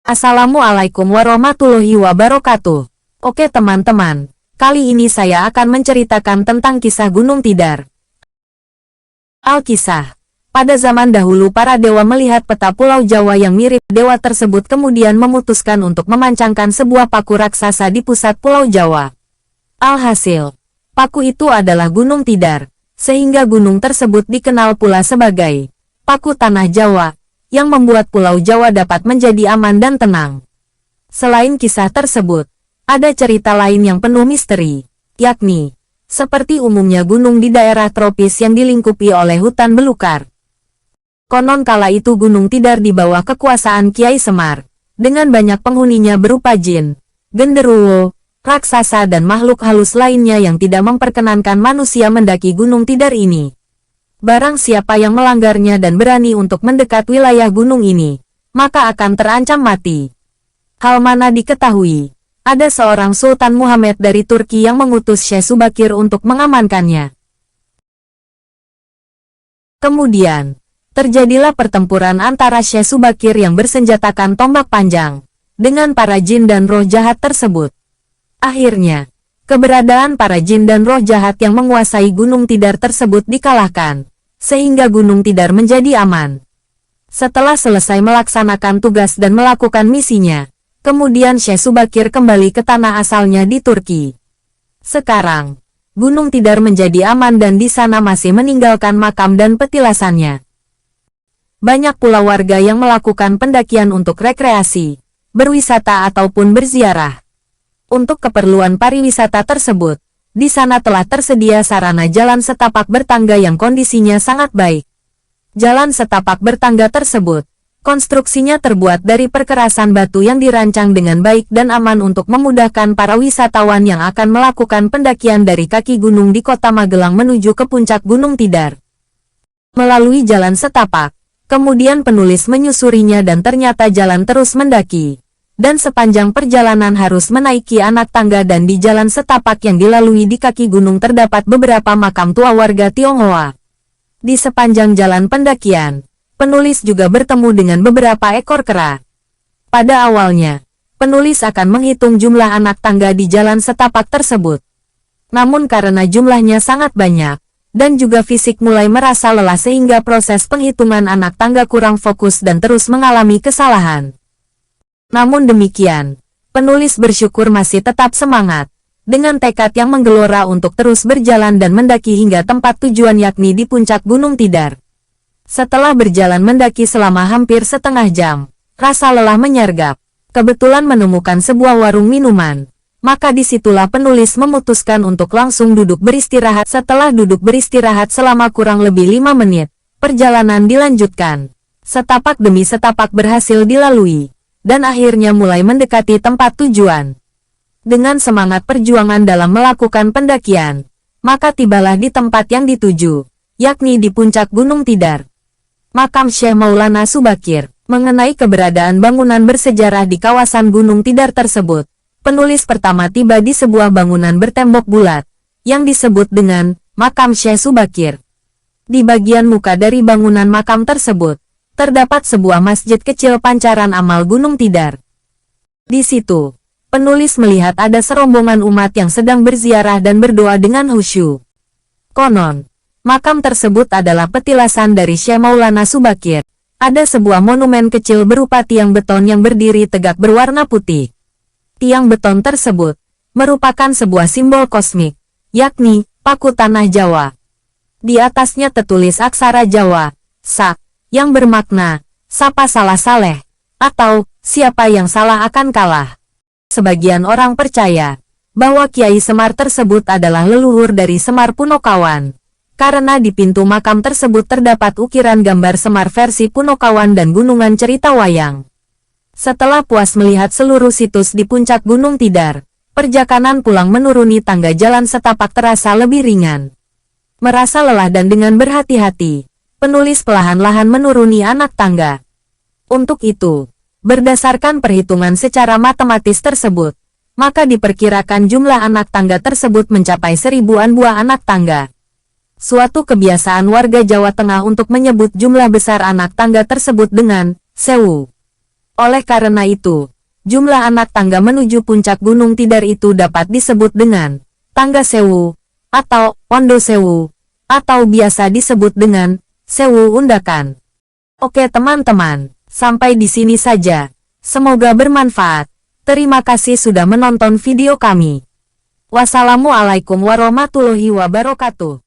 Assalamualaikum warahmatullahi wabarakatuh. Oke teman-teman, kali ini saya akan menceritakan tentang kisah Gunung Tidar. Alkisah. Pada zaman dahulu para dewa melihat peta Pulau Jawa yang mirip. Dewa tersebut kemudian memutuskan untuk memancangkan sebuah paku raksasa di pusat Pulau Jawa. Alhasil, paku itu adalah Gunung Tidar, sehingga gunung tersebut dikenal pula sebagai Paku Tanah Jawa, yang membuat Pulau Jawa dapat menjadi aman dan tenang. Selain kisah tersebut, ada cerita lain yang penuh misteri, yakni, seperti umumnya gunung di daerah tropis yang dilingkupi oleh hutan belukar. Konon kala itu Gunung Tidar di bawah kekuasaan Kiai Semar, dengan banyak penghuninya berupa jin, genderuwo, raksasa dan makhluk halus lainnya yang tidak memperkenankan manusia mendaki Gunung Tidar ini. Barang siapa yang melanggarnya dan berani untuk mendekat wilayah gunung ini, maka akan terancam mati. Hal mana diketahui, ada seorang Sultan Muhammad dari Turki yang mengutus Syekh Subakir untuk mengamankannya. Kemudian, terjadilah pertempuran antara Syekh Subakir yang bersenjatakan tombak panjang, dengan para jin dan roh jahat tersebut. Akhirnya, keberadaan para jin dan roh jahat yang menguasai Gunung Tidar tersebut dikalahkan, sehingga Gunung Tidar menjadi aman. Setelah selesai melaksanakan tugas dan melakukan misinya, kemudian Syekh Subakir kembali ke tanah asalnya di Turki. Sekarang, Gunung Tidar menjadi aman dan di sana masih meninggalkan makam dan petilasannya. Banyak pula warga yang melakukan pendakian untuk rekreasi, berwisata ataupun berziarah. Untuk keperluan pariwisata tersebut, di sana telah tersedia sarana jalan setapak bertangga yang kondisinya sangat baik. Jalan setapak bertangga tersebut, konstruksinya terbuat dari perkerasan batu yang dirancang dengan baik dan aman untuk memudahkan para wisatawan yang akan melakukan pendakian dari kaki gunung di kota Magelang menuju ke puncak Gunung Tidar. Melalui jalan setapak, kemudian penulis menyusurinya dan ternyata jalan terus mendaki. Dan sepanjang perjalanan harus menaiki anak tangga dan di jalan setapak yang dilalui di kaki gunung terdapat beberapa makam tua warga Tionghoa. Di sepanjang jalan pendakian, penulis juga bertemu dengan beberapa ekor kera. Pada awalnya, penulis akan menghitung jumlah anak tangga di jalan setapak tersebut. Namun karena jumlahnya sangat banyak, dan juga fisik mulai merasa lelah sehingga proses penghitungan anak tangga kurang fokus dan terus mengalami kesalahan. Namun demikian, penulis bersyukur masih tetap semangat, dengan tekad yang menggelora untuk terus berjalan dan mendaki hingga tempat tujuan yakni di puncak Gunung Tidar. Setelah berjalan mendaki selama hampir setengah jam, rasa lelah menyergap, kebetulan menemukan sebuah warung minuman, maka disitulah penulis memutuskan untuk langsung duduk beristirahat. Setelah duduk beristirahat selama kurang lebih 5 menit, perjalanan dilanjutkan. Setapak demi setapak berhasil dilalui. Dan akhirnya mulai mendekati tempat tujuan. Dengan semangat perjuangan dalam melakukan pendakian, maka tibalah di tempat yang dituju, yakni di puncak Gunung Tidar. Makam Syekh Maulana Subakir. Mengenai keberadaan bangunan bersejarah di kawasan Gunung Tidar tersebut, penulis pertama tiba di sebuah bangunan bertembok bulat, yang disebut dengan Makam Syekh Subakir. Di bagian muka dari bangunan makam tersebut, terdapat sebuah masjid kecil pancaran amal Gunung Tidar. Di situ, penulis melihat ada serombongan umat yang sedang berziarah dan berdoa dengan khusyuk. Konon, makam tersebut adalah petilasan dari Syekh Maulana Subakir. Ada sebuah monumen kecil berupa tiang beton yang berdiri tegak berwarna putih. Tiang beton tersebut merupakan sebuah simbol kosmik, yakni Paku Tanah Jawa. Di atasnya tertulis aksara Jawa, Sak, yang bermakna, sapa salah saleh, atau siapa yang salah akan kalah. Sebagian orang percaya bahwa Kiai Semar tersebut adalah leluhur dari Semar Punokawan, karena di pintu makam tersebut terdapat ukiran gambar Semar versi Punokawan dan gunungan cerita wayang. Setelah puas melihat seluruh situs di puncak Gunung Tidar, perjalanan pulang menuruni tangga jalan setapak terasa lebih ringan. Merasa lelah dan dengan berhati-hati, penulis perlahan-lahan menuruni anak tangga. Untuk itu, berdasarkan perhitungan secara matematis tersebut, maka diperkirakan jumlah anak tangga tersebut mencapai 1000-an buah anak tangga. Suatu kebiasaan warga Jawa Tengah untuk menyebut jumlah besar anak tangga tersebut dengan sewu. Oleh karena itu, jumlah anak tangga menuju puncak Gunung Tidar itu dapat disebut dengan tangga sewu, atau ondo sewu, atau biasa disebut dengan sewu undakan. Oke teman-teman, sampai di sini saja. Semoga bermanfaat. Terima kasih sudah menonton video kami. Wassalamualaikum warahmatullahi wabarakatuh.